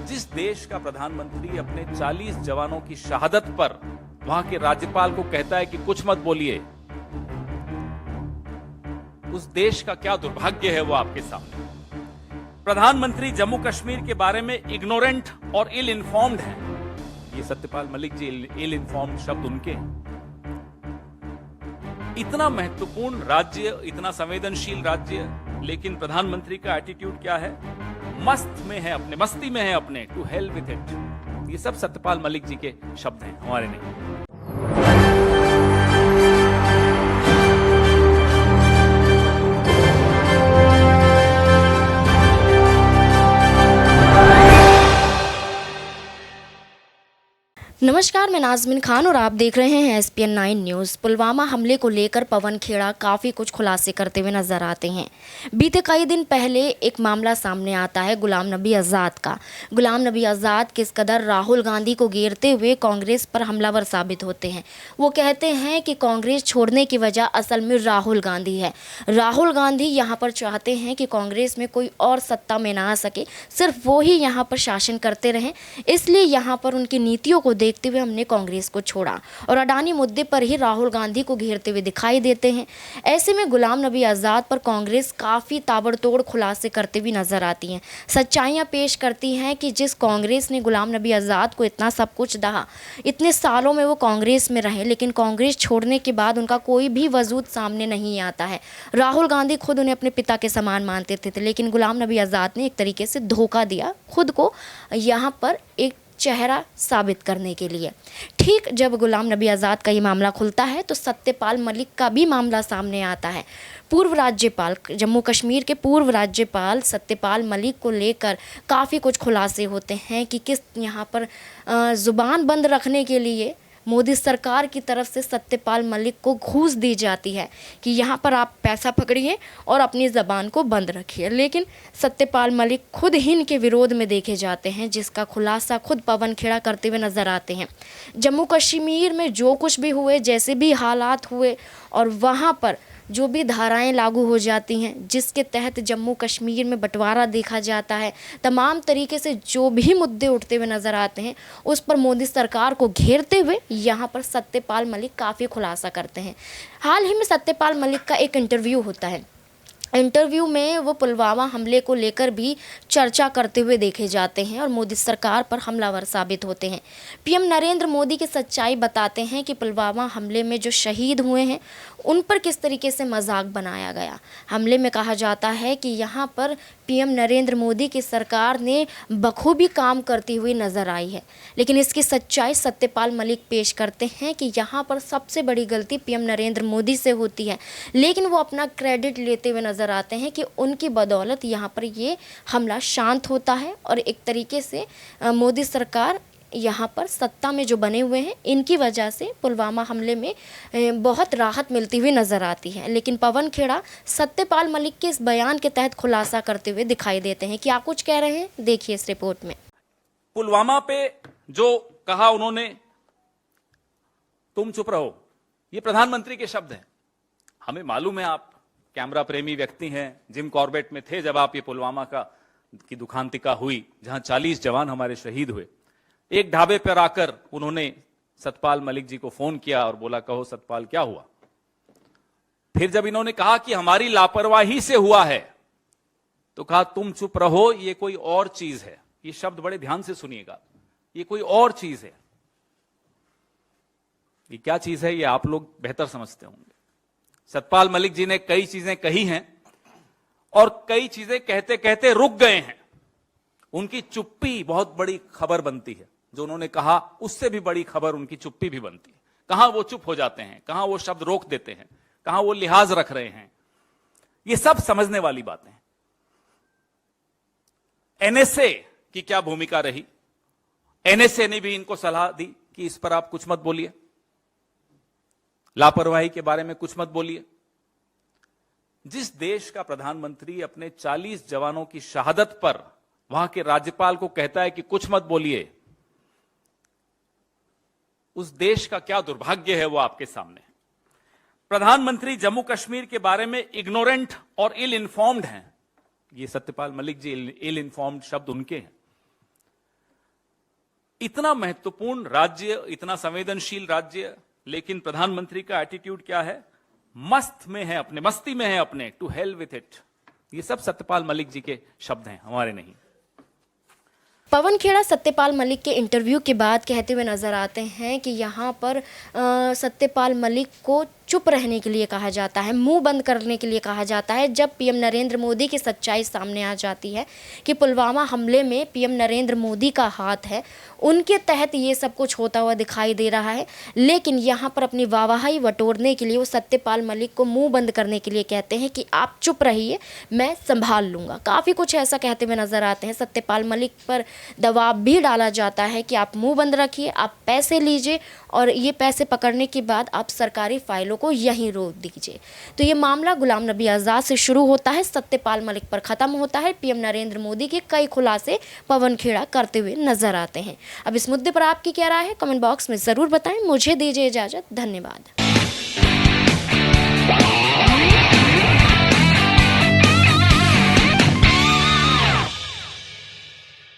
जिस देश का प्रधानमंत्री अपने 40 जवानों की शहादत पर वहां के राज्यपाल को कहता है कि कुछ मत बोलिए, उस देश का क्या दुर्भाग्य है वो आपके सामने। प्रधानमंत्री जम्मू कश्मीर के बारे में इग्नोरेंट और इल इन्फॉर्म्ड है। ये सत्यपाल मलिक जी इल इन्फॉर्म्ड शब्द उनके हैं। इतना महत्वपूर्ण राज्य, इतना संवेदनशील राज्य, लेकिन प्रधानमंत्री का एटीट्यूड क्या है? मस्त में है, अपने मस्ती में है, अपने टू हेल विद इट। ये सब सत्यपाल मलिक जी के शब्द हैं, हमारे नहीं। नमस्कार, मैं नाज़मीन खान और आप देख रहे हैं SPN 9 न्यूज़। पुलवामा हमले को लेकर पवन खेड़ा काफ़ी कुछ खुलासे करते हुए नजर आते हैं। बीते कई दिन पहले एक मामला सामने आता है गुलाम नबी आज़ाद का। गुलाम नबी आज़ाद किस कदर राहुल गांधी को घेरते हुए कांग्रेस पर हमलावर साबित होते हैं। वो कहते हैं कि कांग्रेस छोड़ने की वजह असल में राहुल गांधी है। राहुल गांधी यहाँ पर चाहते हैं कि कांग्रेस में कोई और सत्ता में ना आ सके, सिर्फ वो ही यहाँ पर शासन करते रहें। इसलिए यहाँ पर उनकी नीतियों को देखते हुए हमने कांग्रेस को छोड़ा और अडानी मुद्दे पर ही राहुल गांधी को घेरते हुए दिखाई देते हैं। ऐसे में गुलाम नबी आज़ाद पर कांग्रेस काफ़ी ताबड़तोड़ खुलासे करते हुए नजर आती हैं। सच्चाइयाँ पेश करती हैं कि जिस कांग्रेस ने गुलाम नबी आज़ाद को इतना सब कुछ दहा, इतने सालों में वो कांग्रेस में रहे, लेकिन कांग्रेस छोड़ने के बाद उनका कोई भी वजूद सामने नहीं आता है। राहुल गांधी खुद उन्हें अपने पिता के समान मानते थे, लेकिन गुलाम नबी आज़ाद ने एक तरीके से धोखा दिया खुद को यहाँ पर एक चेहरा साबित करने के लिए। ठीक जब गुलाम नबी आज़ाद का ये मामला खुलता है तो सत्यपाल मलिक का भी मामला सामने आता है। पूर्व राज्यपाल, जम्मू कश्मीर के पूर्व राज्यपाल सत्यपाल मलिक को लेकर काफ़ी कुछ खुलासे होते हैं कि किस यहाँ पर ज़ुबान बंद रखने के लिए मोदी सरकार की तरफ से सत्यपाल मलिक को घूस दी जाती है कि यहाँ पर आप पैसा पकड़िए और अपनी ज़बान को बंद रखिए। लेकिन सत्यपाल मलिक खुद ही इनके विरोध में देखे जाते हैं, जिसका खुलासा खुद पवन खेड़ा करते हुए नज़र आते हैं। जम्मू कश्मीर में जो कुछ भी हुए, जैसे भी हालात हुए और वहाँ पर जो भी धाराएं लागू हो जाती हैं जिसके तहत जम्मू कश्मीर में बंटवारा देखा जाता है, तमाम तरीके से जो भी मुद्दे उठते हुए नज़र आते हैं, उस पर मोदी सरकार को घेरते हुए यहाँ पर सत्यपाल मलिक काफ़ी खुलासा करते हैं। हाल ही में सत्यपाल मलिक का एक इंटरव्यू होता है। इंटरव्यू में वो पुलवामा हमले को लेकर भी चर्चा करते हुए देखे जाते हैं और मोदी सरकार पर हमलावर साबित होते हैं। PM नरेंद्र मोदी की सच्चाई बताते हैं कि पुलवामा हमले में जो शहीद हुए हैं उन पर किस तरीके से मजाक बनाया गया। हमले में कहा जाता है कि यहाँ पर PM नरेंद्र मोदी की सरकार ने बखूबी काम करती हुई नज़र आई है, लेकिन इसकी सच्चाई सत्यपाल मलिक पेश करते हैं कि यहाँ पर सबसे बड़ी गलती PM नरेंद्र मोदी से होती है, लेकिन वो अपना क्रेडिट लेते हुए नज़र आते हैं कि उनकी बदौलत यहाँ पर ये हमला शांत होता है और एक तरीके से मोदी सरकार यहाँ पर सत्ता में जो बने हुए हैं इनकी वजह से पुलवामा हमले में बहुत राहत मिलती हुई नज़र आती है। लेकिन पवन खेड़ा सत्यपाल मलिक के इस बयान के तहत खुलासा करते हुए दिखाई देते हैं। क्या कुछ कह रहे हैं, देखिए इस रिपोर्ट में। पुलवामा पे जो कहा उन्होंने, तुम चुप रहो, ये प्रधानमंत्री के शब्द हैं। हमें मालूम है आप कैमरा प्रेमी व्यक्ति हैं, जिम कॉर्बेट में थे जब आप ये पुलवामा की दुखांतिका हुई, जहां 40 जवान हमारे शहीद हुए। एक ढाबे पर आकर उन्होंने सत्यपाल मलिक जी को फोन किया और बोला, कहो सत्यपाल क्या हुआ। फिर जब इन्होंने कहा कि हमारी लापरवाही से हुआ है, तो कहा तुम चुप रहो, ये कोई और चीज है। ये शब्द बड़े ध्यान से सुनिएगा, ये कोई और चीज है। ये क्या चीज है ये आप लोग बेहतर समझते होंगे। सत्यपाल मलिक जी ने कई चीजें कही हैं और कई चीजें कहते कहते रुक गए हैं। उनकी चुप्पी बहुत बड़ी खबर बनती है। जो उन्होंने कहा उससे भी बड़ी खबर उनकी चुप्पी भी बनती है। कहां वो चुप हो जाते हैं, कहां वो शब्द रोक देते हैं, कहां वो लिहाज रख रहे हैं, ये सब समझने वाली बातें हैं। NSA की क्या भूमिका रही? NSA ने भी इनको सलाह दी कि इस पर आप कुछ मत बोलिए, लापरवाही के बारे में कुछ मत बोलिए। जिस देश का प्रधानमंत्री अपने 40 जवानों की शहादत पर वहां के राज्यपाल को कहता है कि कुछ मत बोलिए, उस देश का क्या दुर्भाग्य है वो आपके सामने। प्रधानमंत्री जम्मू कश्मीर के बारे में इग्नोरेंट और इल इन्फॉर्म्ड हैं। ये सत्यपाल मलिक जी इल इन्फॉर्म्ड शब्द उनके हैं। इतना महत्वपूर्ण राज्य, इतना संवेदनशील राज्य, लेकिन प्रधानमंत्री का एटीट्यूड क्या है? मस्त में है अपने, मस्ती में है अपने, टू हेल विथ इट। ये सब सत्यपाल मलिक जी के शब्द हैं, हमारे नहीं। पवन खेड़ा सत्यपाल मलिक के इंटरव्यू के बाद कहते हुए नजर आते हैं कि यहाँ पर सत्यपाल मलिक को चुप रहने के लिए कहा जाता है, मुंह बंद करने के लिए कहा जाता है। जब पीएम नरेंद्र मोदी की सच्चाई सामने आ जाती है कि पुलवामा हमले में पीएम नरेंद्र मोदी का हाथ है, उनके तहत ये सब कुछ होता हुआ दिखाई दे रहा है, लेकिन यहाँ पर अपनी वाहवाही बटोरने के लिए वो सत्यपाल मलिक को मुंह बंद करने के लिए कहते हैं कि आप चुप रहिए, मैं संभाल लूँगा। काफ़ी कुछ ऐसा कहते हुए नजर आते हैं। सत्यपाल मलिक पर दबाव भी डाला जाता है कि आप मुंह बंद रखिए, आप पैसे लीजिए और ये पैसे पकड़ने के बाद आप सरकारी फाइलों को यहीं रोक दीजिए। तो ये मामला गुलाम नबी आज़ाद से शुरू होता है, सत्यपाल मलिक पर ख़त्म होता है। पीएम नरेंद्र मोदी के कई खुलासे पवन खेड़ा करते हुए नजर आते हैं। अब इस मुद्दे पर आपकी क्या राय है? कमेंट बॉक्स में ज़रूर बताएं। मुझे दीजिए इजाज़त। धन्यवाद।